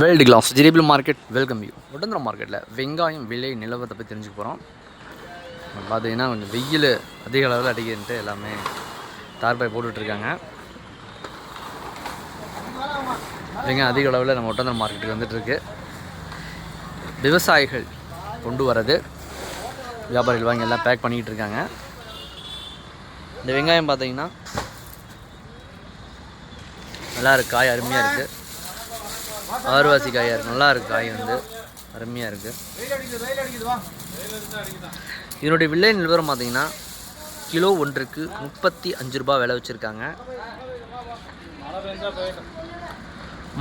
World class ஜிரிபிள் market welcome you. Oddanchatram மார்க்கெட்டில் வெங்காயம் விலை நிலவரத்தை பற்றி தெரிஞ்சுக்க போகிறோம். பார்த்தீங்கன்னா கொஞ்சம் வெயில் அதிக அளவில் அடிக்கிட்டு எல்லாமே தார்பாய் போட்டுட்ருக்காங்க. வெங்காயம் அதிக அளவில் நம்ம ஒட்டந்திரம் மார்க்கெட்டுக்கு வந்துட்டுருக்கு. விவசாயிகள் கொண்டு வரது வியாபாரிகள் வாங்கி எல்லாம் பேக் பண்ணிக்கிட்டு இருக்காங்க. இந்த வெங்காயம் பார்த்தீங்கன்னா நல்லா இருக்குது, காய் அருமையாக இருக்குது. ஆறுவாசி காயாக இருக்குது, நல்லா இருக்குது, காய் வந்து அருமையாக இருக்குது. இதனுடைய விலை நிலவரம் பார்த்தீங்கன்னா கிலோ ஒன்றுக்கு 35 ரூபா விலை வச்சுருக்காங்க.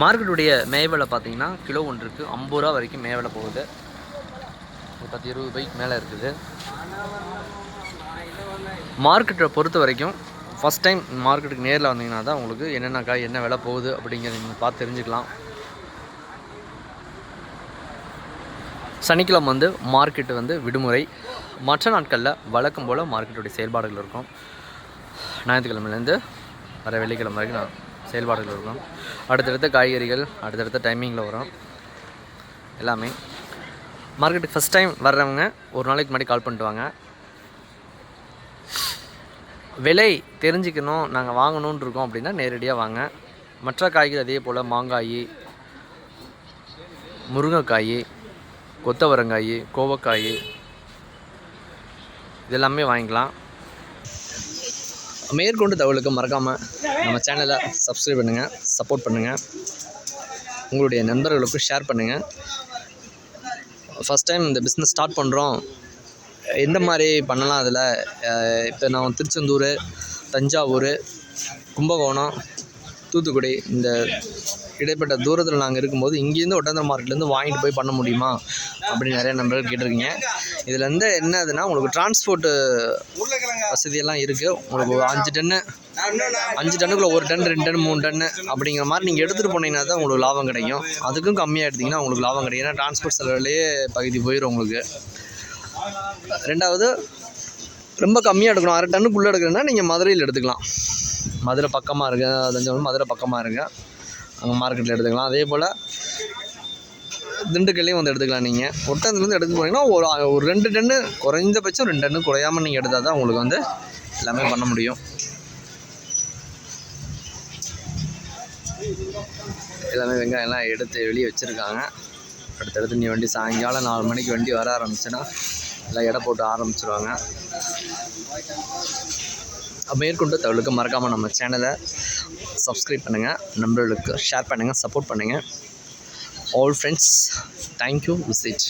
மார்க்கெட்டுடைய மேவலை பார்த்தீங்கன்னா கிலோ ஒன்றுக்கு 50 ரூபா வரைக்கும் மேவலை போகுது. 10-20 ரூபாய்க்கு மேலே இருக்குது. மார்க்கெட்டை பொறுத்த வரைக்கும் ஃபஸ்ட் டைம் மார்க்கெட்டுக்கு நேரில் வந்தீங்கன்னா தான் உங்களுக்கு என்னென்ன காய் என்ன விலை போகுது அப்படிங்கிறத நீங்கள் பார்த்து தெரிஞ்சுக்கலாம். சனிக்கிழமை வந்து மார்க்கெட்டு வந்து விடுமுறை. மற்ற நாட்களில் வழக்கம் போல் மார்க்கெட்டுடைய செயல்பாடுகள் இருக்கும். ஞாயிற்றுக்கிழமையிலேருந்து வர வெள்ளிக்கிழமை வரைக்கும் செயல்பாடுகள் இருக்கும். அடுத்தடுத்த காய்கறிகள் அடுத்தடுத்த டைமிங்கில் வரும். எல்லாமே மார்க்கெட்டுக்கு ஃபஸ்ட் டைம் வர்றவங்க ஒரு நாளைக்கு முன்னாடி கால் பண்ணிட்டு வாங்க. விலை தெரிஞ்சுக்கணும், நாங்கள் வாங்கணுன்னு இருக்கோம் அப்படின்னா நேரடியாக வாங்க. மற்ற காய்கறி அதே போல் மாங்காய், முருங்கைக்காய், கொத்தவரங்காய், கோவக்காய் இதெல்லாமே வாங்கிக்கலாம். மேற்கொண்டு தகவலுக்கு மறக்காமல் நம்ம சேனலை சப்ஸ்கிரைப் பண்ணுங்கள், சப்போர்ட் பண்ணுங்கள், உங்களுடைய நண்பர்களுக்கும் ஷேர் பண்ணுங்கள். ஃபஸ்ட் டைம் இந்த பிஸ்னஸ் ஸ்டார்ட் பண்ணுறோம், எந்த மாதிரி பண்ணலாம் அதில் இப்போ நான் திருச்செந்தூர், தஞ்சாவூர், கும்பகோணம், தூத்துக்குடி இந்த இடைப்பட்ட தூரத்தில் நாங்கள் இருக்கும்போது இங்கேருந்து ஒட்டந்திரம் மார்க்கெட்லேருந்து வாங்கிட்டு போய் பண்ண முடியுமா அப்படின்னு நிறைய நண்பர்கள் கேட்டிருக்கீங்க. இதில் வந்து என்னதுன்னா உங்களுக்கு டிரான்ஸ்போர்ட்டு வசதியெல்லாம் இருக்குது. உங்களுக்கு 5 டன்னுக்குள்ளே 1 டன் 2 டன் 3 டன்னு அப்படிங்கிற மாதிரி நீங்கள் எடுத்துகிட்டு போனீங்கன்னா தான் உங்களுக்கு லாபம் கிடைக்கும். அதுக்கும் கம்மியாக எடுத்திங்கன்னா உங்களுக்கு லாபம் கிடைக்கும். ஏன்னா டிரான்ஸ்போர்ட் செலவுலேயே பகுதி போயிடும் உங்களுக்கு. ரெண்டாவது ரொம்ப கம்மியாக எடுக்கணும், 1/2 டன்னுக்குள்ளே எடுக்கிறேன்னா நீங்கள் மதுரையில் எடுத்துக்கலாம். மதுரை பக்கமாக இருக்குது, தஞ்சாவூர் மதுரை பக்கமாக இருக்குது, அங்கே மார்க்கெட்டில் எடுத்துக்கலாம். அதே போல் திண்டுக்கல்லையும் வந்து எடுத்துக்கலாம். நீங்கள் ஒட்டந்திலேருந்து எடுத்து போனீங்கன்னா ஒரு 2 டன்னு குறைந்தபட்சம் 2 டன்னு குறையாமல் நீங்கள் எடுத்தால் தான் உங்களுக்கு வந்து எல்லாமே பண்ண முடியும். எல்லாமே வெங்காயம்லாம் எடுத்து வெளியே வச்சுருக்காங்க. அடுத்தடுத்து நீ வண்டி சாயங்காலம் 4 மணிக்கு வண்டி வர ஆரம்பிச்சுன்னா எல்லாம் எடை போட்டு ஆரம்பிச்சிருவாங்க. மேற்கொண்டு தகவலுக்கு மறக்காமல் நம்ம சேனலை சப்ஸ்கிரைப் பண்ணுங்கள், நண்பர்களுக்கு ஷேர் பண்ணுங்கள், சப்போர்ட் பண்ணுங்கள். All friends, thank you, visit.